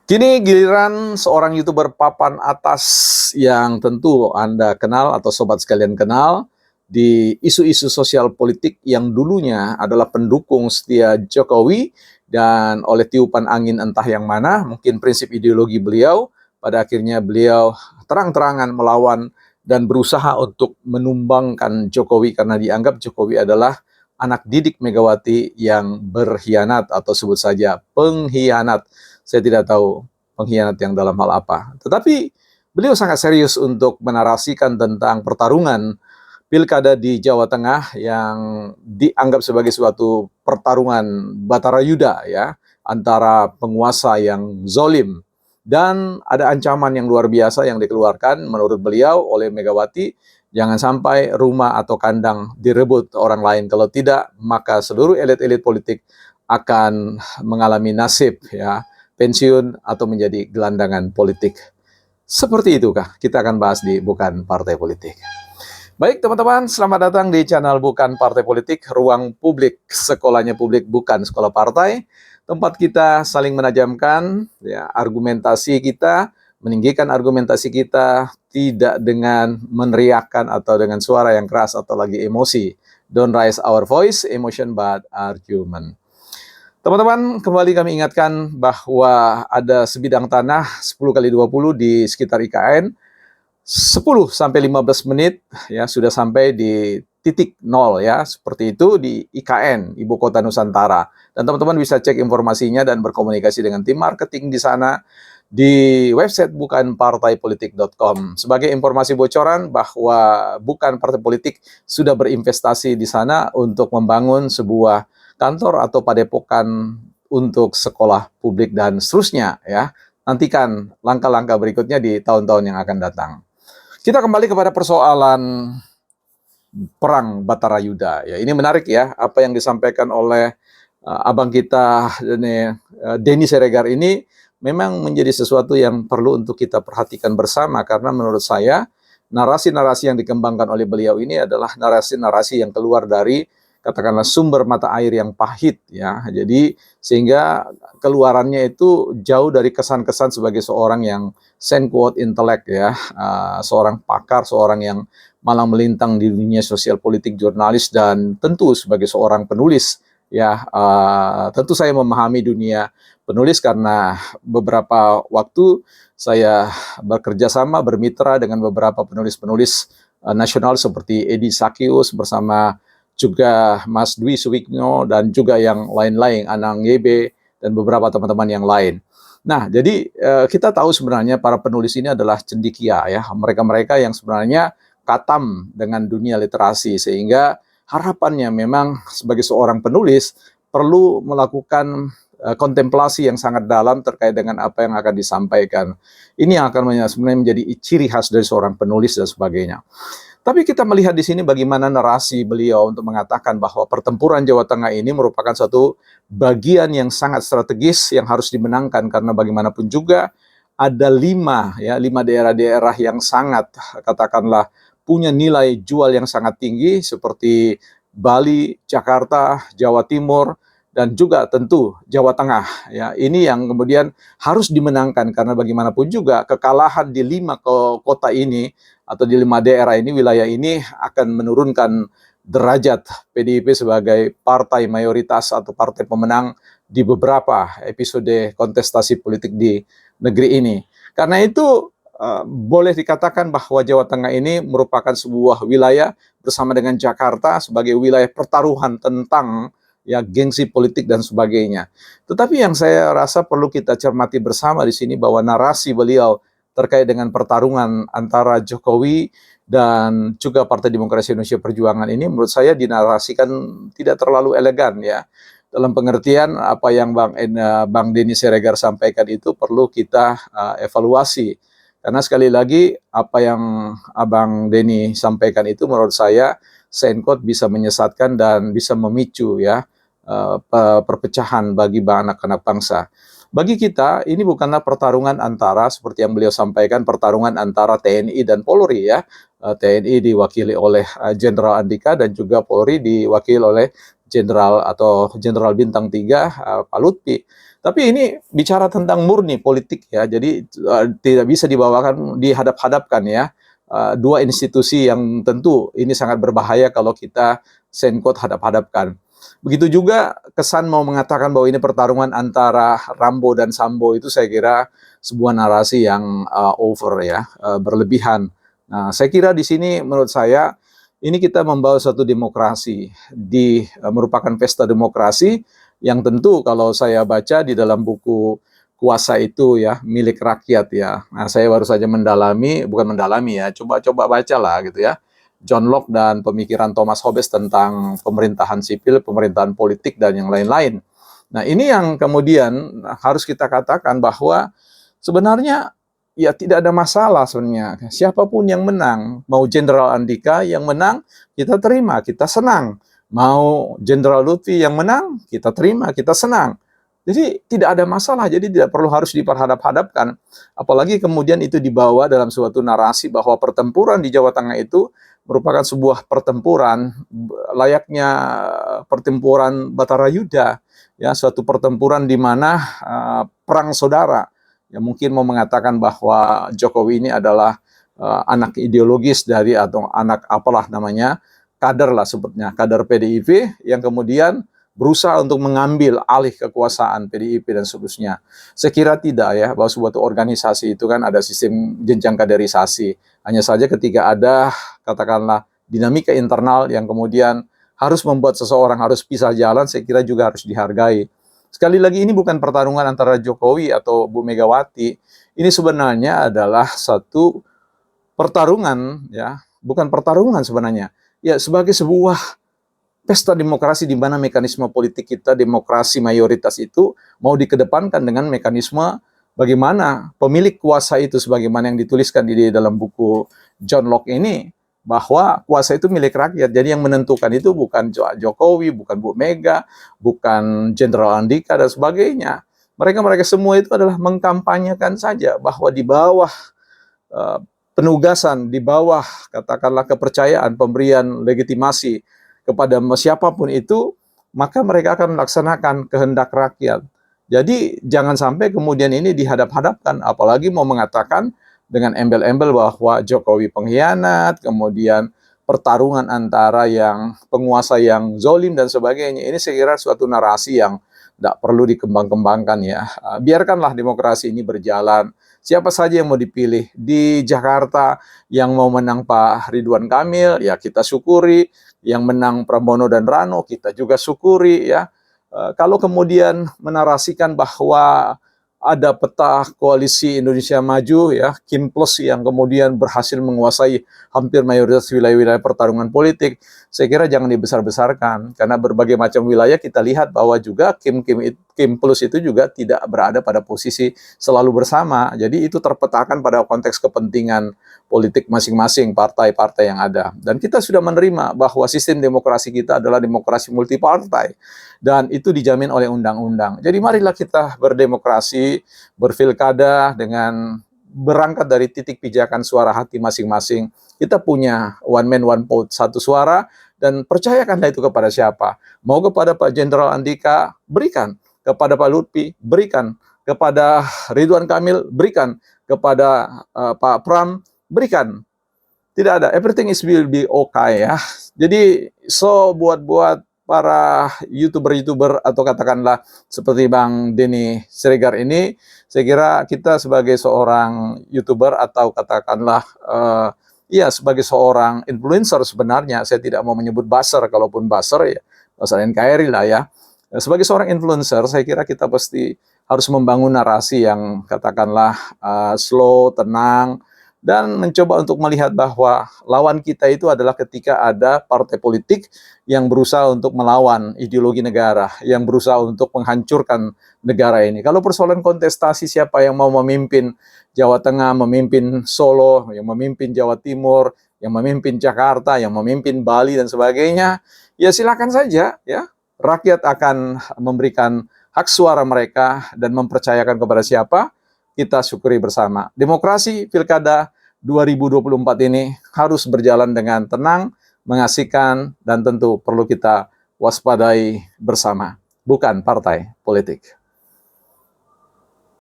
Kini giliran seorang YouTuber papan atas yang tentu Anda kenal atau sobat sekalian kenal di isu-isu sosial politik yang dulunya adalah pendukung setia Jokowi dan oleh tiupan angin entah yang mana, mungkin prinsip ideologi beliau, pada akhirnya beliau terang-terangan melawan dan berusaha untuk menumbangkan Jokowi karena dianggap Jokowi adalah anak didik Megawati yang berkhianat atau sebut saja pengkhianat. Saya tidak tahu pengkhianat yang dalam hal apa. Tetapi beliau sangat serius untuk menarasikan tentang pertarungan pilkada di Jawa Tengah yang dianggap sebagai suatu pertarungan Batara Yuda ya, antara penguasa yang zolim dan ada ancaman yang luar biasa yang dikeluarkan menurut beliau oleh Megawati, jangan sampai rumah atau kandang direbut orang lain, kalau tidak maka seluruh elit-elit politik akan mengalami nasib ya, pensiun atau menjadi gelandangan politik. Seperti itukah? Kita akan bahas di Bukan Partai Politik. Baik teman-teman, selamat datang di channel Bukan Partai Politik, ruang publik, sekolahnya publik bukan sekolah partai. Tempat kita saling menajamkan ya, argumentasi kita, meninggikan argumentasi kita, tidak dengan meneriakkan atau dengan suara yang keras atau lagi emosi. Don't raise our voice, emotion but argument. Teman-teman, kembali kami ingatkan bahwa ada sebidang tanah 10x20 di sekitar IKN. 10 sampai 15 menit ya sudah sampai di titik nol ya, seperti itu di IKN, Ibu Kota Nusantara. Dan teman-teman bisa cek informasinya dan berkomunikasi dengan tim marketing di sana di website bukanpartaipolitik.com. Sebagai informasi bocoran bahwa Bukan Partai Politik sudah berinvestasi di sana untuk membangun sebuah kantor atau padepokan untuk sekolah publik dan seterusnya ya. Nantikan langkah-langkah berikutnya di tahun-tahun yang akan datang. Kita kembali kepada persoalan perang Batara Yuda. Ya, ini menarik ya apa yang disampaikan oleh abang kita Denny Siregar ini memang menjadi sesuatu yang perlu untuk kita perhatikan bersama karena menurut saya narasi-narasi yang dikembangkan oleh beliau ini adalah narasi-narasi yang keluar dari katakanlah sumber mata air yang pahit ya. Jadi sehingga keluarannya itu jauh dari kesan-kesan sebagai seorang yang sane quote intelek ya, seorang pakar, seorang yang malang melintang di dunia sosial politik, jurnalis dan tentu sebagai seorang penulis ya. Tentu saya memahami dunia penulis karena beberapa waktu saya bekerja sama bermitra dengan beberapa penulis-penulis nasional seperti Edi Sakyus bersama juga Mas Dwi Suwikno dan juga yang lain-lain, Anang Yebe dan beberapa teman-teman yang lain. Nah, jadi kita tahu sebenarnya para penulis ini adalah cendekia ya, mereka-mereka yang sebenarnya katam dengan dunia literasi sehingga harapannya memang sebagai seorang penulis perlu melakukan kontemplasi yang sangat dalam terkait dengan apa yang akan disampaikan. Ini yang akan sebenarnya menjadi ciri khas dari seorang penulis dan sebagainya. Tapi kita melihat di sini bagaimana narasi beliau untuk mengatakan bahwa pertempuran Jawa Tengah ini merupakan satu bagian yang sangat strategis yang harus dimenangkan karena bagaimanapun juga ada lima daerah-daerah yang sangat katakanlah punya nilai jual yang sangat tinggi seperti Bali, Jakarta, Jawa Timur, dan juga tentu Jawa Tengah. Ya, ini yang kemudian harus dimenangkan karena bagaimanapun juga kekalahan di 5 kota ini atau di 5 daerah ini, wilayah ini akan menurunkan derajat PDIP sebagai partai mayoritas atau partai pemenang di beberapa episode kontestasi politik di negeri ini. Karena itu boleh dikatakan bahwa Jawa Tengah ini merupakan sebuah wilayah bersama dengan Jakarta sebagai wilayah pertaruhan tentang ya gengsi politik dan sebagainya. Tetapi yang saya rasa perlu kita cermati bersama di sini bahwa narasi beliau terkait dengan pertarungan antara Jokowi dan juga Partai Demokrasi Indonesia Perjuangan ini menurut saya dinarasikan tidak terlalu elegan ya. Dalam pengertian apa yang Bang Denny Siregar sampaikan itu perlu kita evaluasi. Karena sekali lagi apa yang Abang Denny sampaikan itu menurut saya Senkot bisa menyesatkan dan bisa memicu ya perpecahan bagi anak-anak bangsa. Bagi kita, ini bukanlah pertarungan antara, seperti yang beliau sampaikan, pertarungan antara TNI dan Polri ya. TNI diwakili oleh Jenderal Andika dan juga Polri diwakili oleh Jenderal atau Jenderal Bintang 3 Pak Lutfi. Tapi ini bicara tentang murni politik ya, jadi tidak bisa dibawakan dihadap-hadapkan ya. Dua institusi yang tentu ini sangat berbahaya kalau kita sengkot hadap-hadapkan. Begitu juga kesan mau mengatakan bahwa ini pertarungan antara Rambo dan Sambo itu saya kira sebuah narasi yang over ya, berlebihan. Nah, saya kira di sini menurut saya ini kita membawa suatu demokrasi merupakan pesta demokrasi yang tentu kalau saya baca di dalam buku Kuasa itu ya milik rakyat ya. Nah, saya baru saja bukan mendalami ya, coba-coba baca lah gitu ya. John Locke dan pemikiran Thomas Hobbes tentang pemerintahan sipil, pemerintahan politik dan yang lain-lain. Nah, ini yang kemudian harus kita katakan bahwa sebenarnya ya tidak ada masalah sebenarnya. Siapapun yang menang, mau Jenderal Andika yang menang, kita terima, kita senang. Mau Jenderal Lutfi yang menang, kita terima, kita senang. Jadi tidak ada masalah, jadi tidak perlu harus diperhadap-hadapkan. Apalagi kemudian itu dibawa dalam suatu narasi bahwa pertempuran di Jawa Tengah itu merupakan sebuah pertempuran layaknya pertempuran Batarayuda, ya suatu pertempuran di mana perang saudara. Ya mungkin mau mengatakan bahwa Jokowi ini adalah anak ideologis dari atau anak apalah namanya, kader lah sebutnya, kader PDIP yang kemudian berusaha untuk mengambil alih kekuasaan PDIP dan seterusnya. Saya kira tidak ya, bahwa suatu organisasi itu kan ada sistem jenjang kaderisasi. Hanya saja ketika ada, katakanlah, dinamika internal yang kemudian harus membuat seseorang harus pisah jalan, saya kira juga harus dihargai. Sekali lagi ini bukan pertarungan antara Jokowi atau Bu Megawati. Ini sebenarnya adalah satu pertarungan ya, bukan pertarungan sebenarnya. Ya sebagai sebuah pesta demokrasi di mana mekanisme politik kita, demokrasi mayoritas itu mau dikedepankan dengan mekanisme bagaimana pemilik kuasa itu sebagaimana yang dituliskan di dalam buku John Locke ini, bahwa kuasa itu milik rakyat. Jadi yang menentukan itu bukan Jokowi, bukan Bu Mega, bukan Jenderal Andika dan sebagainya. Mereka semua itu adalah mengkampanyekan saja bahwa di bawah penugasan, di bawah katakanlah kepercayaan, pemberian legitimasi kepada siapapun itu, maka mereka akan melaksanakan kehendak rakyat. Jadi jangan sampai kemudian ini dihadap-hadapkan, apalagi mau mengatakan dengan embel-embel bahwa Jokowi pengkhianat, kemudian pertarungan antara yang penguasa yang zolim dan sebagainya. Ini saya kira suatu narasi yang tidak perlu dikembang-kembangkan ya. Biarkanlah demokrasi ini berjalan. Siapa saja yang mau dipilih di Jakarta yang mau menang Pak Ridwan Kamil, ya kita syukuri. Yang menang Pramono dan Rano, kita juga syukuri ya. Kalau kemudian menarasikan bahwa ada peta koalisi Indonesia Maju ya, Kim Plus yang kemudian berhasil menguasai hampir mayoritas wilayah-wilayah pertarungan politik, saya kira jangan dibesar-besarkan karena berbagai macam wilayah kita lihat bahwa juga Kim Plus itu juga tidak berada pada posisi selalu bersama. Jadi itu terpetakan pada konteks kepentingan politik masing-masing partai-partai yang ada. Dan kita sudah menerima bahwa sistem demokrasi kita adalah demokrasi multipartai dan itu dijamin oleh undang-undang. Jadi marilah kita berdemokrasi, berpilkada dengan berangkat dari titik pijakan suara hati masing-masing. Kita punya one man one vote, satu suara, dan percayakanlah itu kepada siapa. Mau kepada Pak Jenderal Andika, berikan. Kepada Pak Lutfi, berikan. Kepada Ridwan Kamil, berikan. Kepada Pak Pram, berikan. Tidak ada, everything will be okay ya. Jadi buat para YouTuber atau katakanlah seperti Bang Denny Siregar ini, saya kira kita sebagai seorang YouTuber atau katakanlah ya sebagai seorang influencer sebenarnya, saya tidak mau menyebut buzzer, kalaupun buzzer ya buzzer NKRI lah ya. Sebagai seorang influencer, saya kira kita pasti harus membangun narasi yang katakanlah slow, tenang, dan mencoba untuk melihat bahwa lawan kita itu adalah ketika ada partai politik yang berusaha untuk melawan ideologi negara, yang berusaha untuk menghancurkan negara ini. Kalau persoalan kontestasi siapa yang mau memimpin Jawa Tengah, memimpin Solo, yang memimpin Jawa Timur, yang memimpin Jakarta, yang memimpin Bali dan sebagainya, ya silakan saja ya. Rakyat akan memberikan hak suara mereka dan mempercayakan kepada siapa, kita syukuri bersama. Demokrasi pilkada 2024 ini harus berjalan dengan tenang, mengasihkan, dan tentu perlu kita waspadai bersama, bukan partai politik.